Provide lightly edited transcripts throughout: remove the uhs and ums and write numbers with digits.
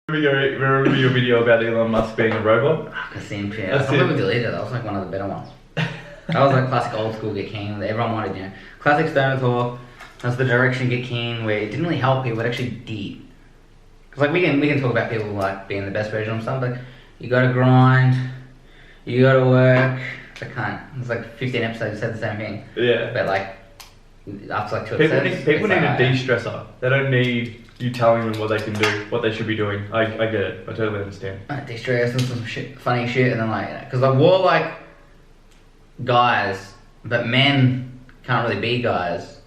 Remember your video about Elon Musk being a robot? I seen it. I can't believe we deleted it. That was like one of the better ones. That was like classic old school Getkeen. Everyone wanted, classic stoner talk. That's the direction Getkeen where it didn't really help people, it actually did. Because like we can talk about people like being the best version of something. Like, you gotta grind, you gotta work. I can't. It's like 15 episodes said the same thing. Yeah. But like after like 2 episodes, people need a de-stressor. They don't need you telling them what they can do, what they should be doing. I get it. I totally understand. De-stress and some shit, funny shit, and then like, because like we're like guys, but men can't really be guys.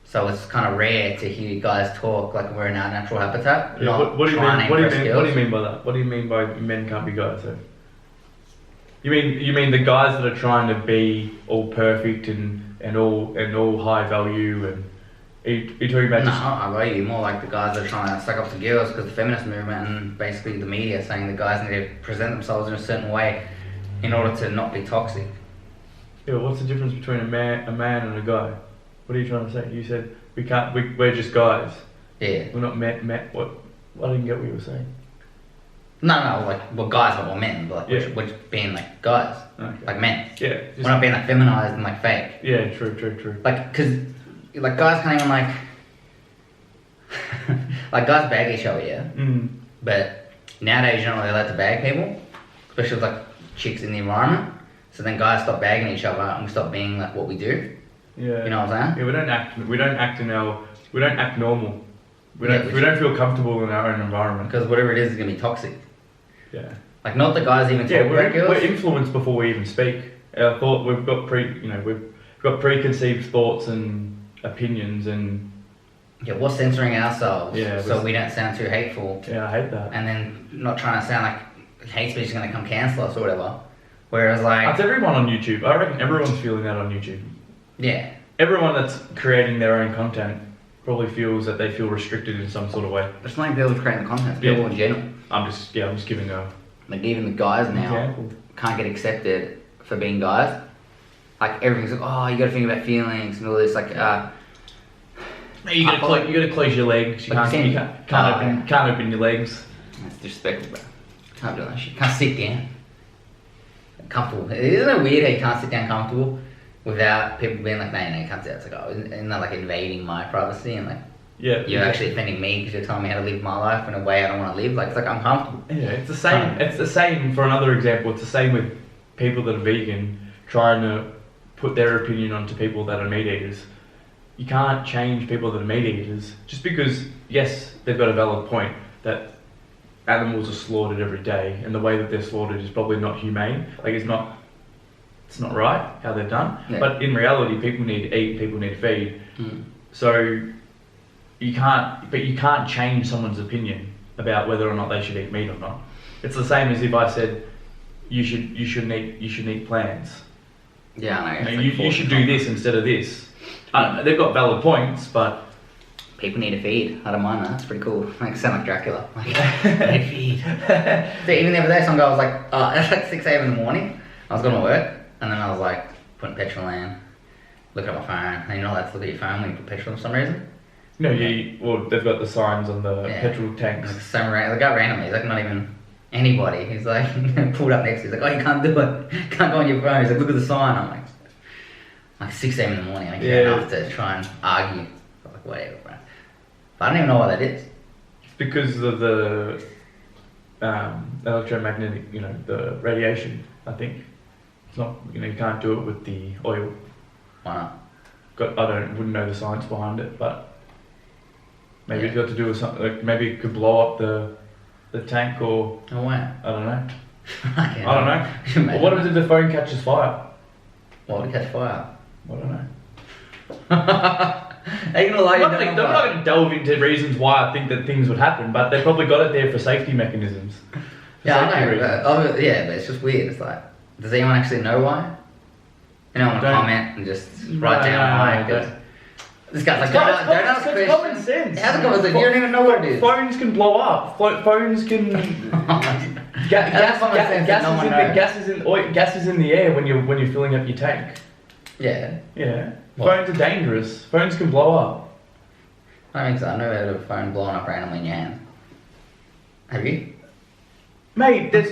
So it's kind of rare to hear guys talk like we're in our natural habitat. Yeah, what do you mean by that? What do you mean by men can't be guys? Though? You mean the guys that are trying to be all perfect and all high value and are you talking about? No, I got you. More like the guys that are trying to suck up to girls because the feminist movement and basically the media saying the guys need to present themselves in a certain way in order to not be toxic. Yeah, what's the difference between a man and a guy? What are you trying to say? You said we're just guys. Yeah. We're not men. What? I didn't get what you were saying. No, like we're guys, but we're men. But like we're just being like guys, like men. Yeah. We're not being like feminized and like fake. Yeah, true. Like, cause like guys can't even like like guys bag each other, yeah. But nowadays you're not really allowed to bag people, especially with like chicks in the environment. So then guys stop bagging each other and we stop being like what we do. Yeah. You know what I'm saying? Yeah, we don't act normal. We don't feel comfortable in our own environment. Because whatever it is gonna be toxic. Yeah. Like not the guys even talk about girls. We're influenced before we even speak. Our thought we've got preconceived thoughts and opinions and we're censoring ourselves so we don't sound too hateful. Yeah, I hate that. And then not trying to sound like hate speech is gonna come cancel us or whatever. Whereas like that's everyone on YouTube. I reckon everyone's feeling that on YouTube. Yeah. Everyone that's creating their own content probably feels that they feel restricted in some sort of way. It's not even people creating the content, it's people in general. I'm just giving a like even the guys now example. Can't get accepted for being guys. Like everything's like, oh, you gotta think about feelings and all this like you gotta close your legs. You can't open your legs. That's disrespectful, bro. Can't do that shit. Can't sit down. Comfortable. Isn't it weird how you can't sit down comfortable without people being like, no, you can't sit down. It's like, oh, isn't that like invading my privacy and like you're actually offending me because you're telling me how to live my life in a way I don't want to live. Like it's like I'm comfortable. Yeah, it's the same. It's the same. For another example, it's the same with people that are vegan trying to put their opinion onto people that are meat eaters. You can't change people that are meat eaters just because yes, they've got a valid point that animals are slaughtered every day and the way that they're slaughtered is probably not humane. Like it's not right how they're done. Yeah. But in reality, people need to eat, people need to feed. So you can't change someone's opinion about whether or not they should eat meat or not. It's the same as if I said you should eat plants. Yeah, I know. You should do this instead of this. They've got valid points, but people need to feed. I don't mind that. It's pretty cool. Like sound like Dracula. Like I need to feed. So even the other day, some guy was like, it's like 6 a.m. in the morning. I was going to work, and then I was like putting petrol in, looking at my phone. And you're not allowed to look at your phone when you put petrol for some reason. No, well, they've got the signs on the petrol tanks. Like some the guy randomly, he's like not even anybody. He's like pulled up next to. He's like, oh, you can't do it. Can't go on your phone. He's like, look at the sign. I'm like 6 a.m. in the morning. I can't enough to try and argue. I'm like whatever, bro. But I don't even know what that is. It's because of the electromagnetic, the radiation. I think it's not. You can't do it with the oil. Why not? Wouldn't know the science behind it, but. Maybe it's got to do with something, like maybe it could blow up the tank or... Oh wow. I don't know. I don't know. Well, what if the phone catches fire? What would catch fire? I don't know. Are you gonna lie? I'm not going to delve into reasons why I think that things would happen, but they've probably got it there for safety mechanisms. I know. But it's just weird. It's like, does anyone actually know why? Anyone want to comment and just write down why? This guy's like, don't ask questions. Common sense. How's it common sense? You don't even know what it is. Phones can blow up. Phones can... gas is in the air when you're filling up your tank. Yeah. Yeah. Phones are dangerous. Phones can blow up. I don't think so. I've never heard of a phone blowing up randomly in your hand. Have you? Mate, there's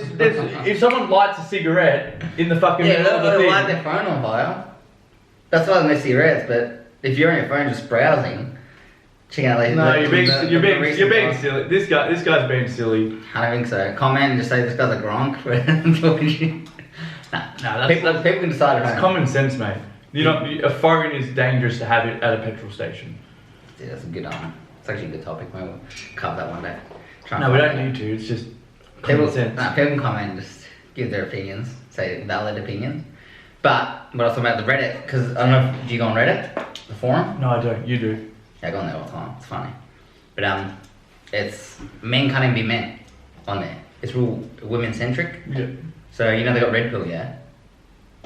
if someone lights a cigarette in the fucking Yeah, middle of the they'll thing, light their phone on fire. That's why there's no cigarettes, but if you're on your phone just browsing, checking out like no, you're being recent silly. This guy's being silly. I don't think so. Comment and just say this guy's a gronk for talking shit. No, people can decide at It's home. common sense, mate. A phone is dangerous to have it at a petrol station. Yeah, that's a good it's actually a good topic. Maybe we'll cover that one day. No, we don't need to. It's just common sense. People can comment and just give their opinions, say valid opinions. But what I was talking about the Reddit, because I don't know, do you go on Reddit, the forum? No, I don't. You do. Yeah, I go on there all the time. It's funny. But it's men can't even be men on there. It's real women centric. Yeah. So you know they got red pill, yeah,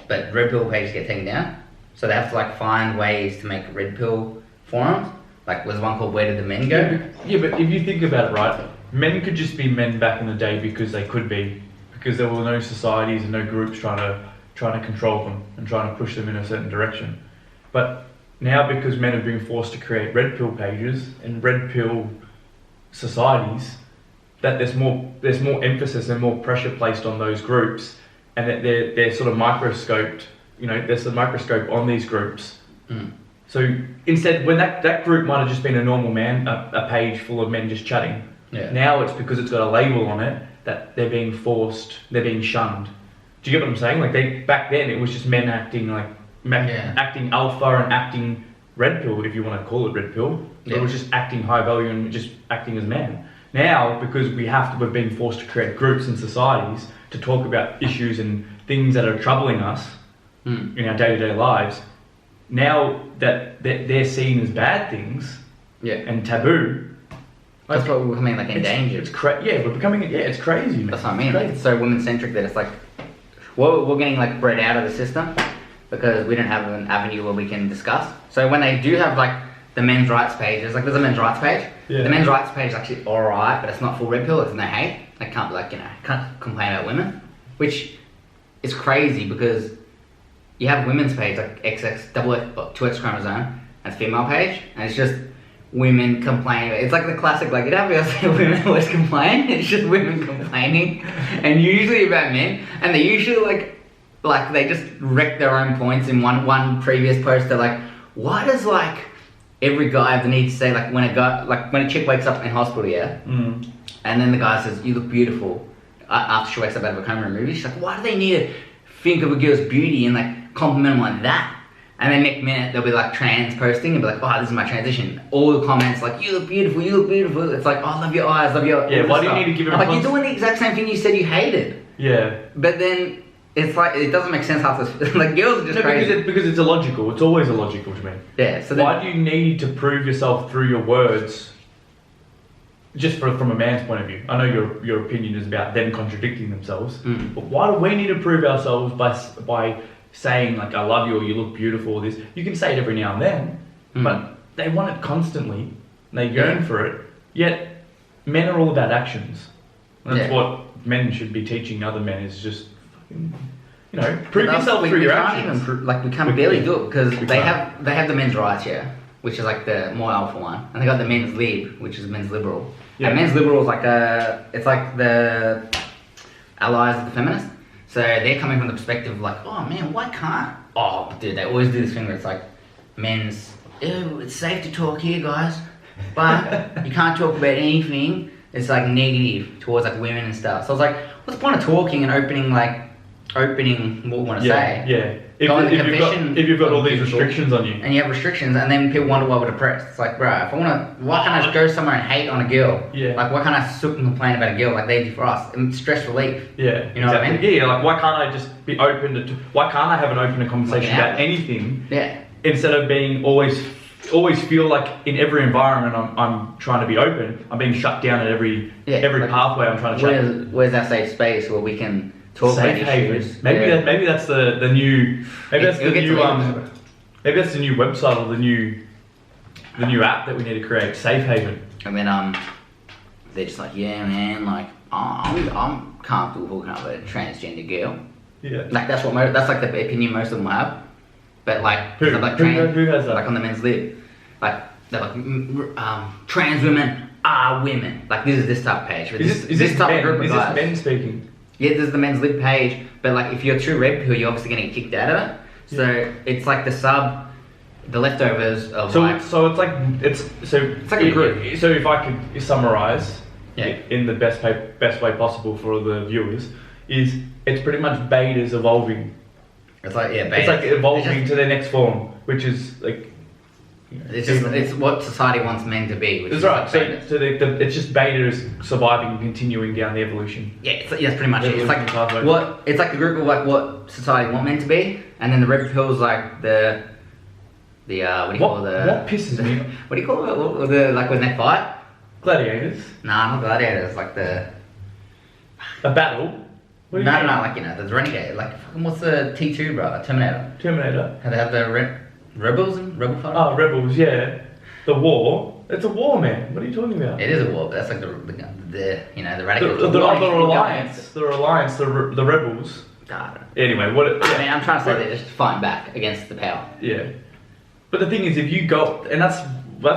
but red pill pages get taken down. So they have to like find ways to make red pill forums. Like there's one called Where Did the Men Go? Yeah, but if you think about it, right, men could just be men back in the day because they could be, because there were no societies and no groups trying to control them and trying to push them in a certain direction. But now because men have been forced to create red pill pages and red pill societies, that there's more emphasis and more pressure placed on those groups, and that they're sort of microscoped. You know, there's a microscope on these groups. Mm. So instead, when that group might have just been a normal man, a page full of men just chatting. Yeah. Now it's because it's got a label on it that they're being forced, they're being shunned. Do you get what I'm saying? Like back then it was just men acting like acting alpha and acting red pill, if you want to call it red pill. Yeah. It was just acting high value and just acting as men. Now, because we're being forced to create groups and societies to talk about issues and things that are troubling us in our day-to-day lives, now that they're seen as bad things and taboo. That's what we're becoming like endangered. We're becoming, it's crazy, man. That's what I mean. Like, it's so women-centric that it's like, we're getting like bred out of the system because we don't have an avenue where we can discuss. So when they do have like the men's rights page, there's a men's rights page. Yeah. The men's rights page is actually alright, but it's not full red pill, it's no hate. They can't be like, can't complain about women. Which is crazy because you have women's page like XX, double X, 2X chromosome, and female page, and it's just women complaining. It's like the classic, like, you don't have to say women always complain, it's just women complaining, and usually about men, and they usually like they just wreck their own points in one previous post. They're like, why does like every guy have the need to say like when a chick wakes up in hospital, and then the guy says you look beautiful after she wakes up out of a coma in a movie, she's like, why do they need to think of a girl's beauty and like compliment them like that? And then next minute they'll be like trans posting and be like, oh, this is my transition. All the comments like, you look beautiful, you look beautiful. It's like, oh, I love your eyes, love your why do you need to give it? Like, you're doing the exact same thing you said you hated. Yeah. But then it's like, it doesn't make sense half this. Like, girls are just crazy. Because it's illogical. It's always illogical to me. Yeah. So why do you need to prove yourself through your words? Just from a man's point of view, I know your opinion is about them contradicting themselves, but why do we need to prove ourselves by saying like I love you or you look beautiful or this? You can say it every now and then, but they want it constantly. And they yearn for it. Yet men are all about actions. And that's what men should be teaching other men, is just fucking, prove yourself through your actions. We can't barely do it because they have the men's rights, which is like the more alpha one, and they got the MensLib, which is men's liberal. And men's liberal is like it's like the allies of the feminists. So they're coming from the perspective of like, oh man, why can't? Oh, dude, they always do this thing where it's like, men's, ew, it's safe to talk here, guys, but you can't talk about anything. It's like negative towards like women and stuff. So I was like, what's the point of talking and opening what we want to say? Yeah. If you've got all these restrictions on you, and you have restrictions, and then people wonder why we're depressed. It's like, bro, why can't I just go somewhere and hate on a girl? Yeah. Like, why can't I sook and complain about a girl like they do for us? It's stress relief. Yeah. You know what I mean? Yeah. Like, why can't I just be open to? Why can't I have an open conversation about anything? Yeah. Instead of being always feel like in every environment I'm trying to be open, I'm being shut down at every pathway I'm trying to chat. Where's our safe space where we can talk about issues? Maybe that's the new website or the new app that we need to create. Safe haven. And then they're just like, yeah, man, like I'm comfortable hooking up with a transgender girl. Yeah. Like that's like the opinion most of them have. But like, who has that? Like on the MensLib, like they're like trans women are women. Like this type of page. Is this type of group of guys. Is this men speaking? Yeah, there's the MensLib page, but like if you're too red pill, you're obviously gonna get kicked out of it. So it's like the leftovers of so it's like a group. So if I could summarize, in the best way possible for the viewers, is it's pretty much betas evolving. It's like betas. It's like evolving to their next form, which is like. It's what society wants men to be. Which that's is right. Like so it's just betas surviving and continuing down the evolution. Yeah, that's pretty much it. It's like it's like the group of like what society want men to be, and then the red pill's like the what do you call the? What pisses me? What do you call it? What, the like when they fight? Gladiators. Nah, not gladiators. Like a battle. No, like the renegade. Like what's the T2, bro? Terminator. How they have the rebels and rebel fighters? Oh, rebels, yeah. The war. It's a war, man. What are you talking about? It is a war, but that's like the radical. The alliance. The rebels. Anyway, I mean, I'm trying to say they're just fighting back against the power. Yeah. But the thing is, if you go, and that's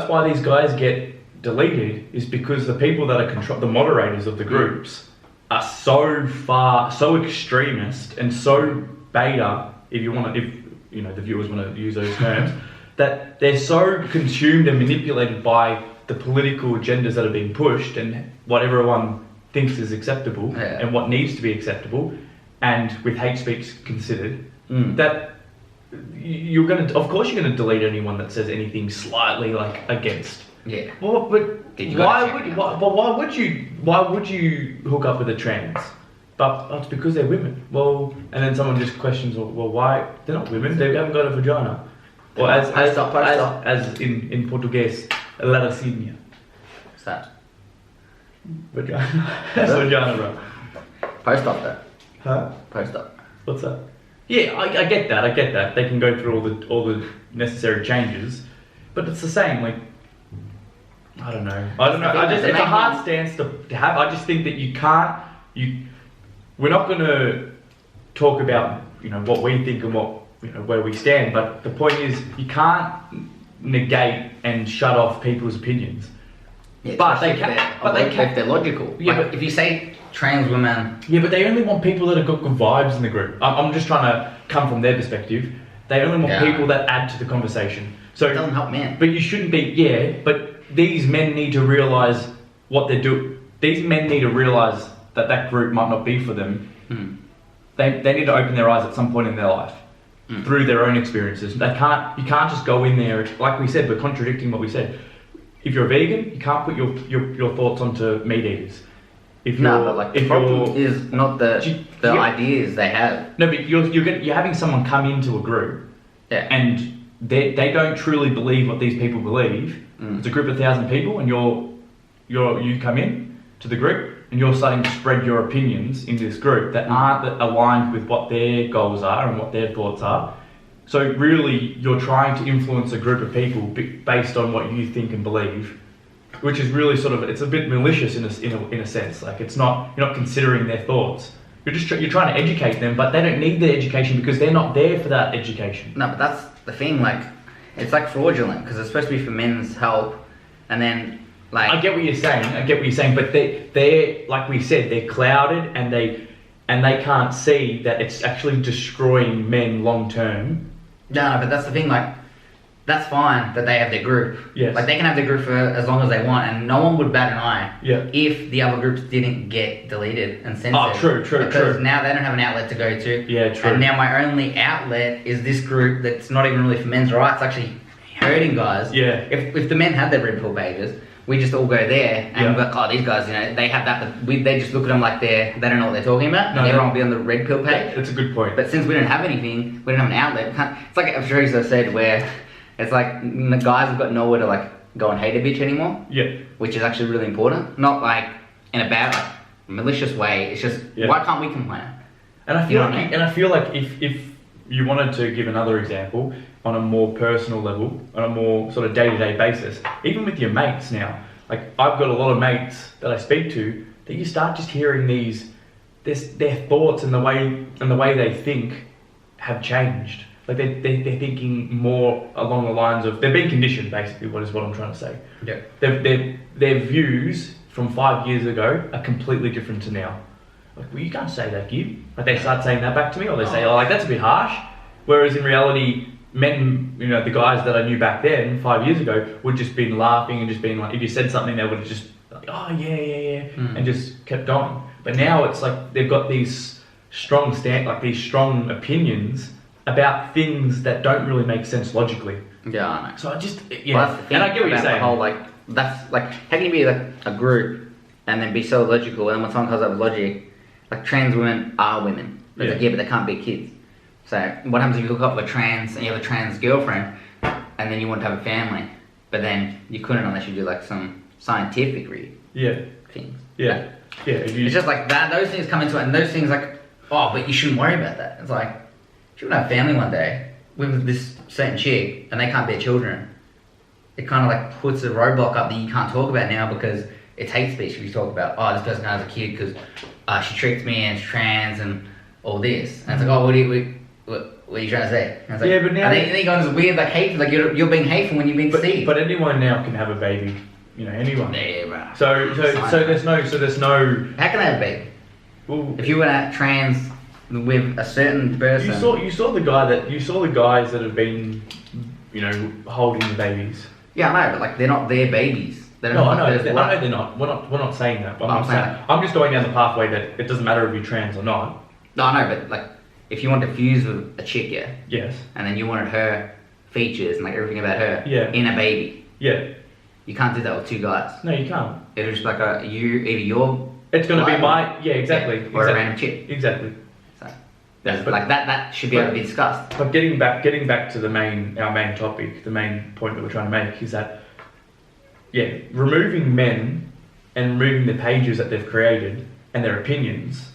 why these guys get deleted, is because the people that are the moderators of the groups are so extremist and so beta. If the viewers want to use those terms, that they're so consumed and manipulated by the political agendas that are being pushed and what everyone thinks is acceptable and what needs to be acceptable, and with hate speech considered, that you're gonna delete anyone that says anything slightly like against. Yeah. Well, but why would you hook up with a trans? But it's because they're women. Well, and then someone just questions, well, why? They're not women. They haven't got a vagina. Or as in Portuguese, a laticínea. What's that? Vagina. That's vagina, bro. Post op though. Huh? Post op. What's that? Yeah, I get that. They can go through all the necessary changes, but it's the same. Like, I don't know. It's a hard stance to have. I just think that you can't. We're not going to talk about what we think and what where we stand, but the point is you can't negate and shut off people's opinions. Yeah, but they can. If they're logical. Yeah, like, but if you say trans women. Yeah, but they only want people that have got good vibes in the group. I'm just trying to come from their perspective. They only want people that add to the conversation. So it doesn't help men. But you shouldn't be. Yeah, but these men need to realise what they're doing. These men need to realise that group might not be for them. They need to open their eyes at some point in their life through their own experiences. You can't just go in there, like we said, we're contradicting what we said. If you're a vegan, you can't put your thoughts onto meat eaters. The problem is not the ideas they have. No, but you're having someone come into a group and they don't truly believe what these people believe. It's a group of 1,000 people and you come in to the group and you're starting to spread your opinions in this group that aren't aligned with what their goals are and what their thoughts are. So really, you're trying to influence a group of people based on what you think and believe, which is really it's a bit malicious in a sense. Like you're not considering their thoughts. You're trying to educate them, but they don't need the education because they're not there for that education. No, but that's the thing. Like it's like fraudulent because it's supposed to be for men's help, and then. Like, I get what you're saying, but they're like we said, they're clouded and they can't see that it's actually destroying men long term. No, but that's the thing. Like, that's fine that they have their group. Yes. Like they can have their group for as long as they want, and no one would bat an eye. Yeah. If the other groups didn't get deleted and censored. Oh, true. Because now they don't have an outlet to go to. Yeah, true. And now my only outlet is this group that's not even really for men's rights, actually hurting guys. Yeah. If the men had their red pill pages. We just all go there and we're like, these guys, they have that, but they just look at them like they don't know what they're talking about, and everyone will be on the red pill page. That's a good point. But since we don't have anything, we don't have an outlet, it's like Teresa said, where it's like the guys have got nowhere to go and hate a bitch anymore. Yeah. Which is actually really important. Not in a bad, malicious way. It's just, why can't we complain? And I feel like if you wanted to give another example on a more personal level, on a more sort of day-to-day basis, even with your mates now, like I've got a lot of mates that I speak to that you start just hearing their thoughts and the way they think have changed. Like they're thinking more along the lines of they're being conditioned. Basically, what I'm trying to say. Yeah. Their views from 5 years ago are completely different to now. Like, well, you can't say that, Gib. Like they start saying that back to me, or they say, oh, like that's a bit harsh. Whereas in reality, men, the guys that I knew back then, 5 years ago, would just been laughing and just being like, if you said something, they would have just like, oh yeah, and just kept going. But now it's like they've got these strong these strong opinions about things that don't really make sense logically. Yeah, I know. So I just Well, that's the thing and I get what you're about saying. the whole that's how can you be like a group and then be so logical, and then when someone comes up with logic, like trans women are women. It's like, yeah, but they can't be kids. So what happens if you hook up with a trans and you have a trans girlfriend and then you want to have a family, but then you couldn't unless you do like some scientific things. Yeah. It's just like that. Those things come into it, and those things like, oh, but you shouldn't worry about that. It's like, if you want to have a family one day with this certain chick and they can't bear children, it kind of like puts a roadblock up that you can't talk about now because it's hate speech. If you talk about, oh, this person has a kid because she tricked me and it's trans and all this, and it's like, oh, what are you trying to say? And it's like, yeah, but now then you go into this weird like hate, like you're being hateful when you're being deceived. But anyone now can have a baby. Anyone. Yeah, bro. So there's no. How can I have a baby? Well, if you were trans with a certain person, you saw the guys that have been, holding the babies. Yeah, I know, but like they're not their babies. I know they're not. We're not saying that. But I'm just going down the pathway that it doesn't matter if you're trans or not. No, I know, but like if you want to fuse with a chick, yeah. Yes. And then you wanted her features and like everything about her. Yeah. In a baby. Yeah. You can't do that with two guys. No, you can't. It'll just be like you're. It's going to be exactly. Yeah, or a random chick. Exactly. So, but like that should be able to be discussed. But getting back to our main topic, the main point that we're trying to make is that, removing men and removing the pages that they've created and their opinions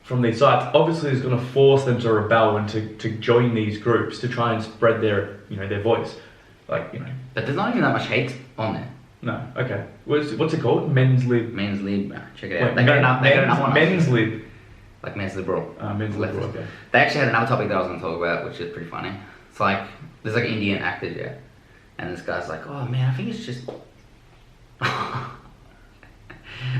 from these sites obviously is going to force them to rebel and to join these groups to try and spread their voice, But there's not even that much hate on there. No, okay. What's it called? MensLib. MensLib, check it out. They got another one. MensLib. Like MensLib Raw. MensLib Raw, okay. They actually had another topic that I was going to talk about, which is pretty funny. It's like, there's like Indian actors, yeah. And this guy's like, oh man, I think it's just...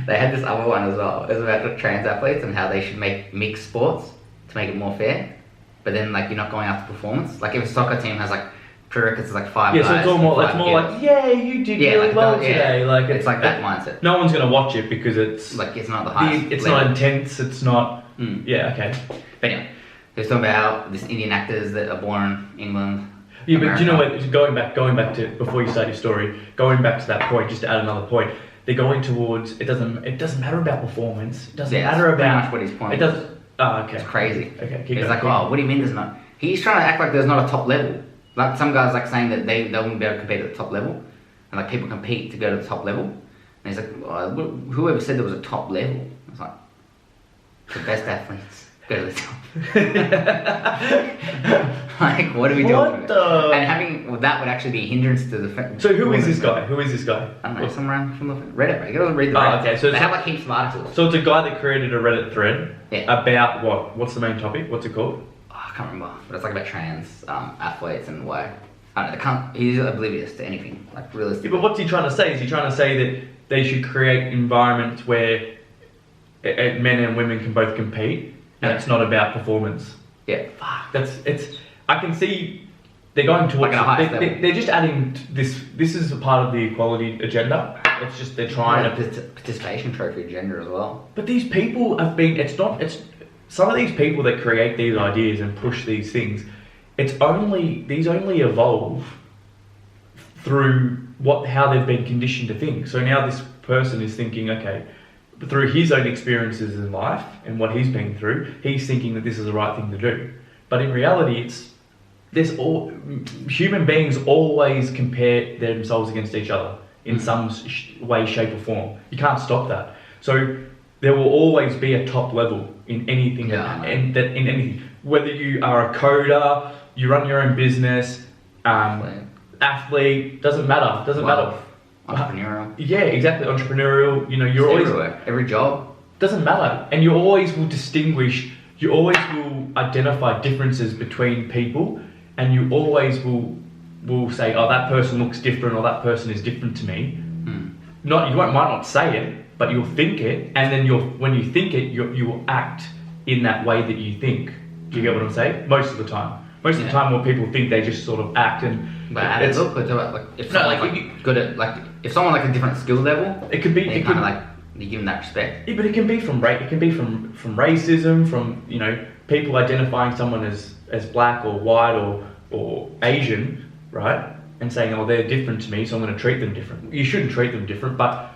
They had this other one as well. It was about the trans athletes and how they should make mixed sports to make it more fair. But then like you're not going after performance. Like if a soccer team has like prerequisites like 5 guys. Yeah, so it's more like, you did really well today. Like it's like that mindset. No one's gonna watch it because it's like it's not the highest. It's not intense. It's not. Yeah, okay. But anyway, they was talking about how this Indian actors that are born in England. Yeah, America. But do you know what? Going back to before you start your story, going back to that point, just to add another point. They're going towards it doesn't matter about performance. It doesn't matter about much what his point. It does. Oh, okay. It's crazy. Okay. It's like, oh, what do you mean there's not? He's trying to act like there's not a top level. Like some guys like saying that they wouldn't be able to compete at the top level, and like people compete to go to the top level. And he's like, oh, whoever said there was a top level? It's like the best athletes go to the top. Like, what are we doing? And that would actually be a hindrance to the. So who is this guy? I don't know, someone from the Reddit. You gotta read the Reddit. Okay, so they have like heaps of articles. So it's a guy that created a Reddit thread about what? What's the main topic? What's it called? I can't remember, but it's like about trans athletes and why. I don't know. He's oblivious to anything, like realistically. Yeah, but what's he trying to say? Is he trying to say that they should create environments where men and women can both compete, and it's not about performance? Yeah. Fuck. I can see they're going towards. Like they're just adding this. This is a part of the equality agenda. It's just they're trying to participation trophy gender as well. But these people have been. Some of these people that create these ideas and push these things, these only evolve through how they've been conditioned to think. So now this person is thinking, okay, through his own experiences in life and what he's been through, he's thinking that this is the right thing to do. But in reality, human beings always compare themselves against each other in some way, shape, or form. You can't stop that. So there will always be a top level in anything, in anything. Whether you are a coder, you run your own business, athlete, doesn't matter. Doesn't matter. Entrepreneurial. Yeah, exactly. Entrepreneurial. You're always everywhere. Every job. Doesn't matter, and you always will distinguish. You always will identify differences between people and you always will say, oh, that person looks different, or that person is different to me. You might not say it, but you'll think it, and then when you think it, you will act in that way that you think. Do you get what I'm saying? Most of the time. Most of the time, when people think, they just sort of act and. But how does it look? Like if someone good at if someone like a different skill level, it could be. It kind of like you give them that respect. Yeah, but it can be from It can be from racism, from people identifying someone as black or white or Asian, right? And saying, oh, they're different to me, so I'm going to treat them different. You shouldn't treat them different, but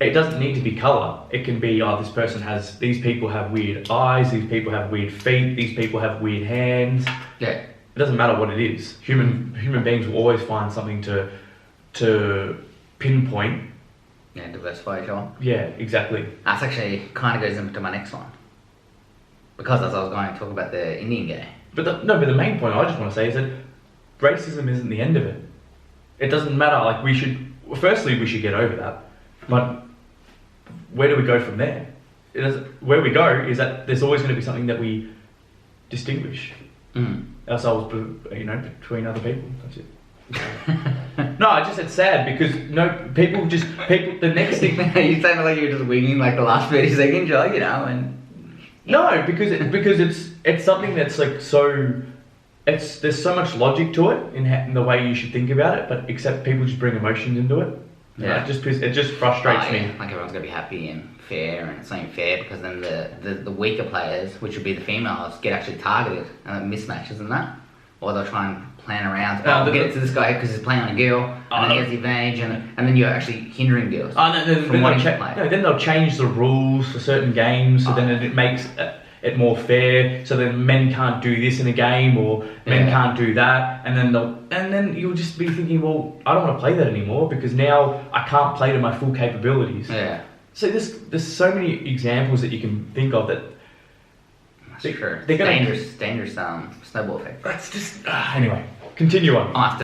it doesn't need to be colour. It can be, oh, these people have weird eyes, these people have weird feet, these people have weird hands. Yeah. It doesn't matter what it is. Human beings will always find something to pinpoint. Yeah, diversify each other. Yeah, exactly. That's actually kind of goes into my next one. Because as I was going to talk about the Indian guy. But the main point I just want to say is that racism isn't the end of it. It doesn't matter. Like, we should get over that. But where do we go from there? Where we go is that there's always going to be something that we distinguish ourselves, between other people. That's it. No, it's sad because people. The next thing you sounded like you were just winging like the last 30 seconds, No, because it's something that's like so. There's so much logic to it in the way you should think about it, but except people just bring emotions into it. Yeah, it just frustrates me. Like everyone's gonna be happy and fair, and it's not even fair because then the weaker players, which would be the females, get actually targeted and mismatches and that, or they'll try and plan around. We'll get it to this guy because he's playing on a girl, and then he has the advantage, and then you're actually hindering girls from wanting to play. No, then they'll change the rules for certain games, so then it makes it more fair. So then men can't do this in a game, or men can't do that, and then you'll just be thinking, well, I don't want to play that anymore because now I can't play to my full capabilities. Yeah. So there's so many examples that you can think of that. That's true. Dangerous snowball effect. That's just anyway. Continue on.